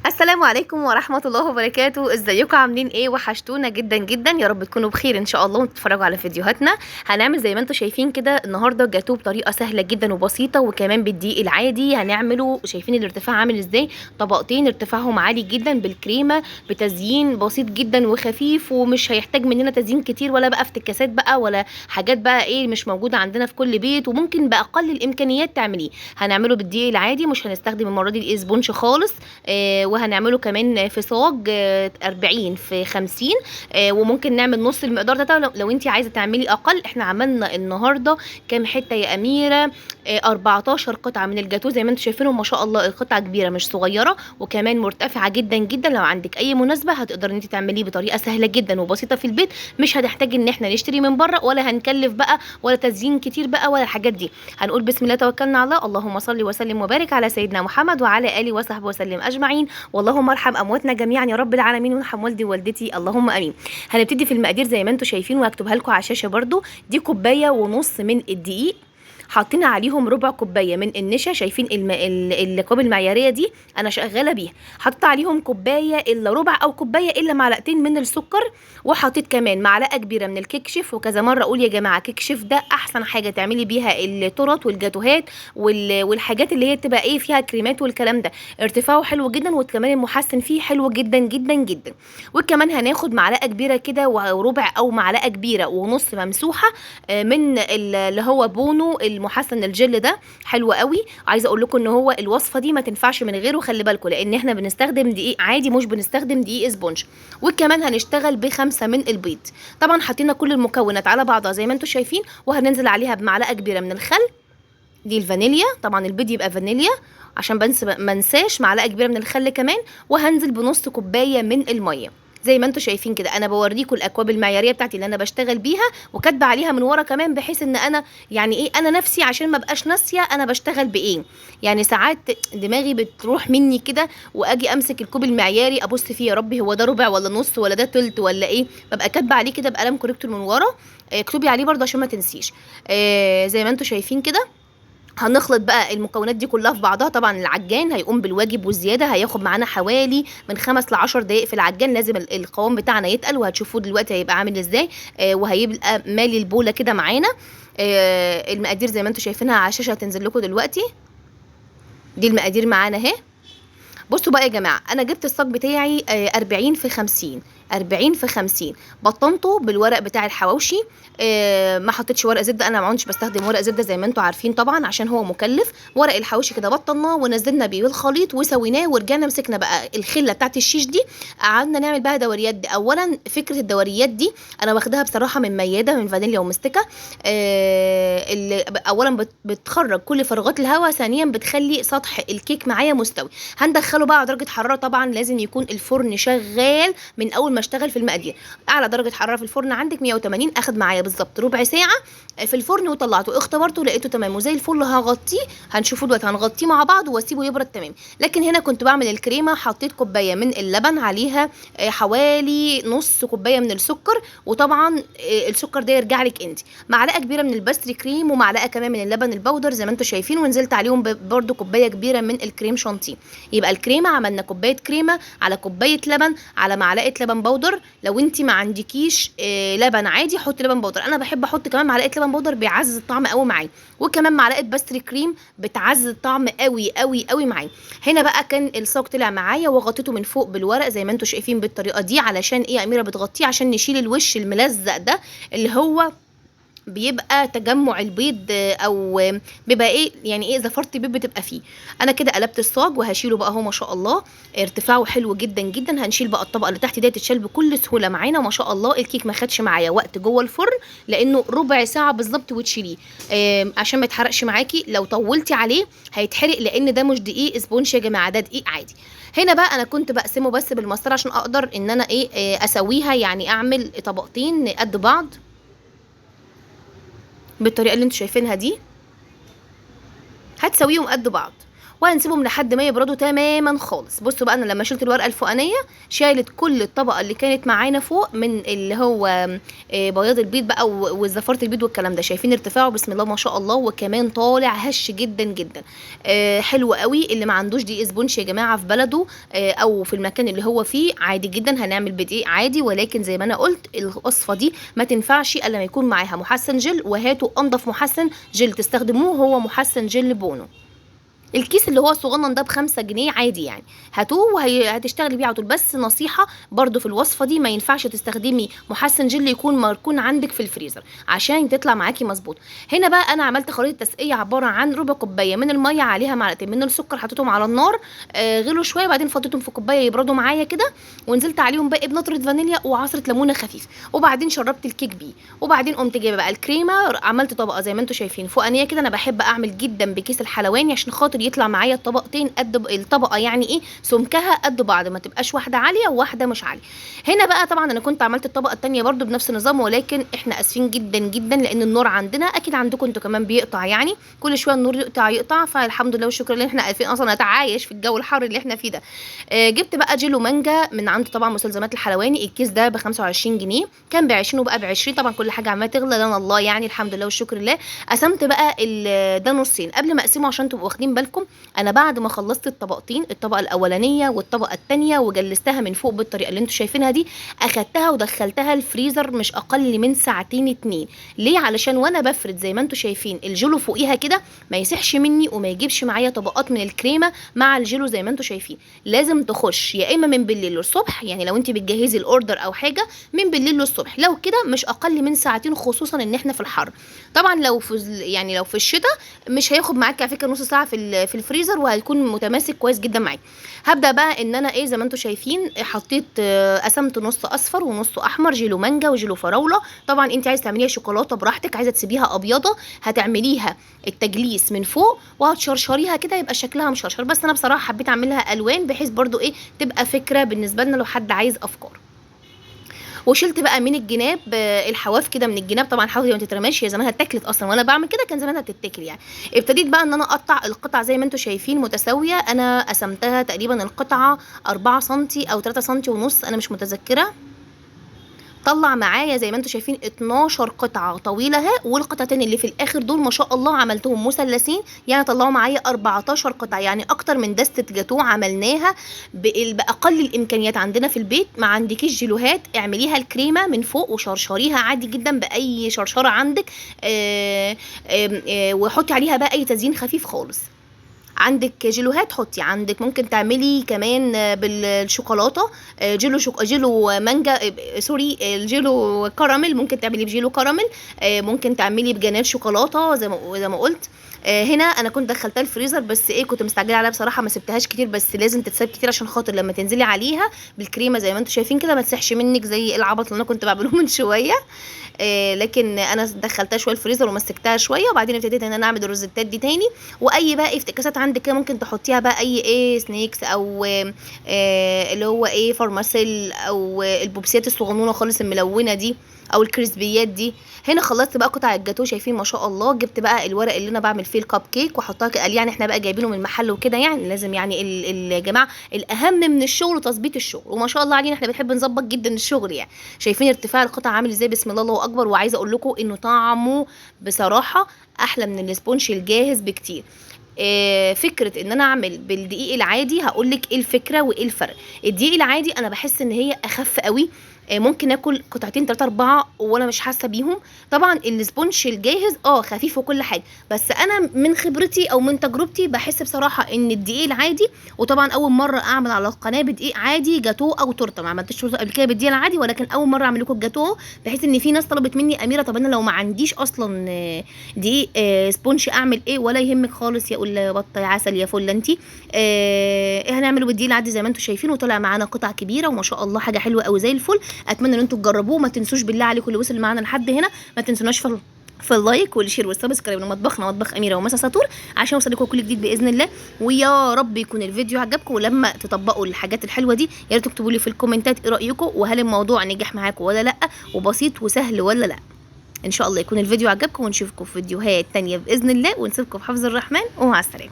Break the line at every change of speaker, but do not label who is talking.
السلام عليكم ورحمة الله وبركاته. ازيكم عاملين ايه؟ وحشتونا جدا جدا، يا رب تكونوا بخير ان شاء الله وتتفرجوا على فيديوهاتنا. هنعمل زي ما انتم شايفين كده النهارده جاتوه بطريقة سهلة جدا وبسيطة، وكمان بالدقيق العادي. هنعمله شايفين الارتفاع عامل ازاي؟ طبقتين ارتفاعهم عالي جدا بالكريمة، بتزيين بسيط جدا وخفيف، ومش هيحتاج مننا تزيين كتير ولا بقى افتكاسات بقى ولا حاجات بقى ايه مش موجودة عندنا في كل بيت، وممكن بأقل الامكانيات تعمليه. هنعمله بالدقيق العادي، مش هنستخدم المرة دي الاسبونج خالص. وهنعمله كمان في صاج 40 في 50. وممكن نعمل نص المقدار ده لو انت عايزه تعملي اقل. احنا عملنا النهارده كام حته يا اميره؟ 14 قطعه من الجاتوه زي ما انتم شايفينهم، ما شاء الله القطعه كبيره مش صغيره، وكمان مرتفعه جدا جدا. لو عندك اي مناسبه هتقدري ان انت تعمليه بطريقه سهله جدا وبسيطه في البيت، مش هنحتاج ان احنا نشتري من بره، ولا هنكلف بقى ولا تزيين كتير بقى ولا الحاجات دي. هنقول بسم الله توكلنا على الله. اللهم صل وسلم وبارك على سيدنا محمد وعلى اله وصحبه وسلم اجمعين. واللهم ارحم امواتنا جميعا يا رب العالمين، وارحم والدي ووالدتي اللهم امين. هنبتدي في المقادير زي ما انتم شايفين، وهكتبها لكم على الشاشه برده. دي كوبايه ونص من الدقيق، حاطين عليهم ربع كوبايه من النشا. شايفين الكوب المعياريه دي انا شغاله بيها. حطيت عليهم كوبايه الا ربع او كوبايه الا معلقتين من السكر، وحطيت كمان معلقه كبيره من الكيك شيف. وكذا مره اقول يا جماعه كيك شيف ده احسن حاجه تعملي بيها التورت والجاتوهات والحاجات اللي هي تبقى ايه فيها كريمات والكلام ده. ارتفاعه حلو جدا، وكمان المحسن فيه حلو جدا جدا جدا. وكمان هناخد معلقه كبيره كده وربع او معلقه كبيره ونص ممسوحه من اللي هو بونو المحسن الجل ده، حلو قوي. عايزه اقول لكم ان هو الوصفه دي ما تنفعش من غيره، خلي بالكم، لان احنا بنستخدم دقيق عادي مش بنستخدم دقيق اسبونج. وكمان هنشتغل ب5 من البيض. طبعا حطينا كل المكونات على بعضها زي ما انتم شايفين، وهننزل عليها بمعلقه كبيره من الخل. دي الفانيليا، طبعا البيض يبقى فانيليا عشان ما انساش معلقه كبيره من الخل كمان. وهنزل بنص كوبايه من الميه زي ما انتم شايفين كده. انا بوريكم الاكواب المعياريه بتاعتي اللي انا بشتغل بيها، وكاتبه عليها من ورا كمان، بحيث ان انا يعني ايه انا نفسي عشان ما بقاش ناسيه انا بشتغل بايه. يعني ساعات دماغي بتروح مني كده، واجي امسك الكوب المعياري ابص فيه يا ربي هو ده ربع ولا نص ولا ده تلت ولا ايه. ببقى كاتبه عليه كده بقلم كوريكتور من ورا. اكتبي عليه برضه عشان ما تنسيش. زي ما انتم شايفين كده. هنخلط بقى المكونات دي كلها في بعضها. طبعا العجان هيقوم بالواجب والزياده، هياخد معانا حوالي من 5 ل10 دقايق في العجان. لازم القوام بتاعنا يتقل، وهتشوفوه دلوقتي هيبقى عامل ازاي. وهيبقى مالي البوله كده معانا. المقادير زي ما انتم شايفينها على الشاشه هتنزل لكم دلوقتي. دي المقادير معانا اهي. بصوا بقى يا جماعه، انا جبت الصاج بتاعي 40 في 50. 40 في 50 بطنته بالورق بتاع الحواوشي. ما حطيتش ورق زبده، انا ما عدتش بستخدم ورق زبده زي ما انتم عارفين طبعا عشان هو مكلف. ورق الحواوشي كده بطناه ونزلنا بيه بالخليط وسويناه، ورجعنا مسكنا بقى الخله بتاعت الشيش دي، قعدنا نعمل بها دوريات دي. اولا فكره الدوريات دي انا واخداها بصراحه من مياده من فانيليا ومستكه. اللي اولا بتخرج كل فراغات الهواء، ثانيا بتخلي سطح الكيك معايا مستوي. هندخله بقى على درجه حراره، طبعا لازم يكون الفرن شغال من اول ما اشتغل في المقادير. اعلى درجه حراره في الفرن عندك 180. اخد معايا بالظبط ربع ساعه في الفرن، وطلعته اختبرته لقيته تمام وزي الفل. هغطيه، هنشوفه دلوقتي، هنغطيه مع بعض واسيبه يبرد تمام. لكن هنا كنت بعمل الكريمه، حطيت كوبايه من اللبن عليها حوالي نص كوبايه من السكر. وطبعا السكر ده يرجع لك انت. معلقه كبيره من الباستري كريم، ومعلقه كمان من اللبن البودر زي ما انتم شايفين، ونزلت عليهم برده كوبايه كبيره من الكريم شانتيه. يبقى الكريمه عملنا كوبايه كريمه على كوبايه لبن على معلقه لبن بودر. لو انت ما عندكيش لبن عادي حطي لبن بودر. انا بحب احط كمان معلقه لبن بودر، بيعزز الطعم قوي معايا. وكمان معلقه باستري كريم بتعزز الطعم قوي قوي قوي معايا. هنا بقى كان الصاج طلع معايا، وغطيته من فوق بالورق زي ما انتم شايفين بالطريقه دي. علشان ايه يا اميره بتغطيه؟ عشان نشيل الوش الملزق ده اللي هو بيبقى تجمع البيض، او بيبقى ايه يعني ايه زفرت بيض بتبقى فيه. انا كده قلبت الصاج وهشيله بقى اهو. ما شاء الله ارتفاعه حلو جدا جدا. هنشيل بقى الطبقه اللي تحت دي تتشال بكل سهوله معانا. ما شاء الله الكيك ما خدش معايا وقت جوه الفرن، لانه ربع ساعه بالظبط وتشيليه. عشان ما يتحرقش معاكي. لو طولتي عليه هيتحرق، لان ده مش دقيق اسبونج يا جماعه، ده دقيق عادي. هنا بقى انا كنت بقسمه بس بالمسطره عشان اقدر ان انا ايه اسويها، يعني اعمل طبقتين قد بعض بالطريقه اللي انتوا شايفينها دي. هتسويهم قد بعض. وهنسيبهم لحد ما يبردوا تماما خالص. بصوا بقى انا لما شلت الورقه الفوقانيه شالت كل الطبقه اللي كانت معانا فوق من اللي هو بياض البيض بقى وزفاره البيض والكلام ده. شايفين ارتفاعه بسم الله ما شاء الله، وكمان طالع هش جدا جدا. حلو قوي. اللي ما عندوش دقيق اسبونش يا جماعه في بلده او في المكان اللي هو فيه عادي جدا هنعمل بدقيق عادي، ولكن زي ما انا قلت الوصفه دي ما تنفعش الا لما يكون معاها محسن جل، وهاتوا انضف محسن جل تستخدموه هو محسن جل بونو. الكيس اللي هو الصغنن ده ب5 جنيه عادي يعني، هاتوه وهتشتغلي بيه على طول. بس نصيحه برده في الوصفه دي ما ينفعش تستخدمي محسن جل يكون مركون عندك في الفريزر عشان تطلع معاكي مظبوط. هنا بقى انا عملت خليط تسقيه عباره عن ربع كوبايه من الميه عليها معلقتين من السكر، حطيتهم على النار غلوا شويه، وبعدين فضيتهم في كوبايه يبردوا معايا كده، ونزلت عليهم باقي بنطره فانيليا وعصره ليمونه خفيف، وبعدين شربت الكيك بيه. وبعدين قمت جايبه بقى الكريمه، عملت طبقه زي ما انتم شايفين فوقانيه كده. انا بحب اعمل جدا بكيس الحلواني عشان خاطر يطلع معايا الطبقتين قد الطبقه، يعني ايه سمكها قد بعض، ما تبقاش واحده عاليه وواحده مش عاليه. هنا بقى طبعا انا كنت عملت الطبقه الثانيه برده بنفس النظام، ولكن احنا اسفين جدا جدا لان النور عندنا اكيد عندكم انتوا كمان بيقطع، يعني كل شويه النور يقطع. فالحمد لله والشكر لله احنا عارفين اصلا نتعايش في الجو الحر اللي احنا فيه ده. جبت بقى جيلو مانجا من عند طبعا مستلزمات الحلواني. الكيس ده ب 25 جنيه، كان ب 20 وبقى ب 20. طبعا كل حاجه عماله تغلى لنا الله، يعني الحمد لله والشكر لله. قسمت بقى ده نصين. قبل ما اقسمه عشان تبقوا واخدين بالكم، انا بعد ما خلصت الطبقتين، الطبقه الاولانيه والطبقه الثانيه، وجلستها من فوق بالطريقه اللي انتوا شايفينها دي، اخدتها ودخلتها الفريزر مش اقل من ساعتين 2. ليه؟ علشان وانا بفرد زي ما انتوا شايفين الجيلو فوقيها كده ما يسحش مني وما يجيبش معايا طبقات من الكريمه مع الجيلو. زي ما انتوا شايفين لازم تخش يا اما من بالليل للصبح، يعني لو انت بتجهزي الاوردر او حاجه من بالليل للصبح، لو كده مش اقل من ساعتين، خصوصا ان احنا في الحر. طبعا لو في الشتاء مش هياخد معاك على فكره نص ساعه في الفريزر، وهيكون متماسك كويس جدا معاك. هبدا بقى ان انا زي ما انتم شايفين حطيت قسمت نص اصفر ونص احمر، جيلو مانجا وجيلو فراوله. طبعا انت عايزه تعمليها شوكولاته براحتك، عايزه تسيبيها ابيضه هتعمليها التجليس من فوق وهتشرشريها كده يبقى شكلها مشرشر، بس انا بصراحه حبيت اعملها الوان بحيث برضو تبقى فكره بالنسبه لنا لو حد عايز افكار. وشلت بقى من الجناب الحواف كده من الجناب. طبعا الحواف دي ما تترماش، هي زمانها اتاكلت اصلا، وانا بعمل كده كان زمانها بتتاكل يعني. ابتديت بقى ان انا اقطع القطع زي ما انتم شايفين متساويه. انا قسمتها تقريبا القطعه 4 سم او 3 سم ونص، انا مش متذكره. طلع معايا زي ما انتم شايفين 12 قطعه طويله اهي، والقطعتين اللي في الاخر دول ما شاء الله عملتهم مثلثين، يعني طلعوا معايا 14 قطعه، يعني اكتر من دستة جاتوه عملناها باقل الامكانيات عندنا في البيت. ما عندكيش جيلوهات اعمليها الكريمه من فوق وشرشريها عادي جدا باي شرشره عندك، وحطي عليها بقى اي تزيين خفيف خالص. عندك جيلوهات حطي، عندك ممكن تعملي كمان بالشوكولاته جيلو مانجا، سوري الجيلو كراميل، ممكن تعملي بجيلو كراميل، ممكن تعملي بجنات شوكولاته زي ما قلت. هنا انا كنت دخلتها الفريزر، بس كنت مستعجله عليها بصراحه، ما سبتهاش كتير، بس لازم تتساب كتير عشان خاطر لما تنزلي عليها بالكريمه زي ما انتم شايفين كده ما تسحش منك زي العبط اللي انا كنت بعمله من شويه. لكن انا دخلتها شويه الفريزر ومسكتها شويه، وبعدين ابتديت ان انا اعمل الروزيتات دي تاني. واي بقى افتكاسات عندك كده ممكن تحطيها بقى اي سنيكس او اللي هو فارماسيل او البوبسيات الصغنونه خالص الملونه دي او الكريسبيات دي. هنا خلصت بقى قطع الجاتوه شايفين ما شاء الله. جبت بقى الورق اللي انا بعمل فيه الكب كيك وحطها قال يعني احنا بقى جايبينه من المحل وكده، يعني لازم يعني الجماعه الاهم من الشغل تظبيط الشغل، وما شاء الله علينا احنا بنحب نظبط جدا الشغل يعني. شايفين ارتفاع القطع عامل ازاي بسم الله الله اكبر. وعايزه اقول لكم انه طعمه بصراحه احلى من الاسبونج الجاهز بكتير. فكره ان انا اعمل بالدقيق العادي هقولك ايه الفكره وايه الفرق. الدقيق العادي انا بحس ان هي اخف قوي، ممكن اكل قطعتين 3 4 وانا مش حاسه بيهم. طبعا الاسبونج الجاهز خفيف وكل حاجه، بس انا من خبرتي او من تجربتي بحس بصراحه ان الدقيق العادي. وطبعا اول مره اعمل على القناه بدقيق عادي جاتوه او تورته، ما عملتش قبل كده بالدقيق العادي، ولكن اول مره اعمل لكم الجاتوه. بحيث ان في ناس طلبت مني اميره طب انا لو ما عنديش اصلا دقيق سبونج اعمل ايه؟ ولا يهمك خالص يا قول بطه يا عسل يا فله انتي. هنعمله بالدقيق العادي زي ما انتم شايفين، وطلع معانا قطع كبيره وما شاء الله حاجه حلوه قوي زي الفل. اتمنى ان انتم تجربوه. ما تنسوش بالله عليكم اللي وصل معانا لحد هنا ما تنسوناش في اللايك والشير والسبسكرايب لمطبخنا مطبخ اميره ومسا ساطور عشان يوصلكم كل جديد باذن الله. ويا رب يكون الفيديو عجبكم، ولما تطبقوا الحاجات الحلوه دي يا ريت تكتبوا لي في الكومنتات ايه رايكم، وهل الموضوع نجح معاكم ولا لا، وبسيط وسهل ولا لا. ان شاء الله يكون الفيديو عجبكم، ونشوفكم في فيديوهات تانية باذن الله، ونسيبكم في حفظ الرحمن ومع السلامه.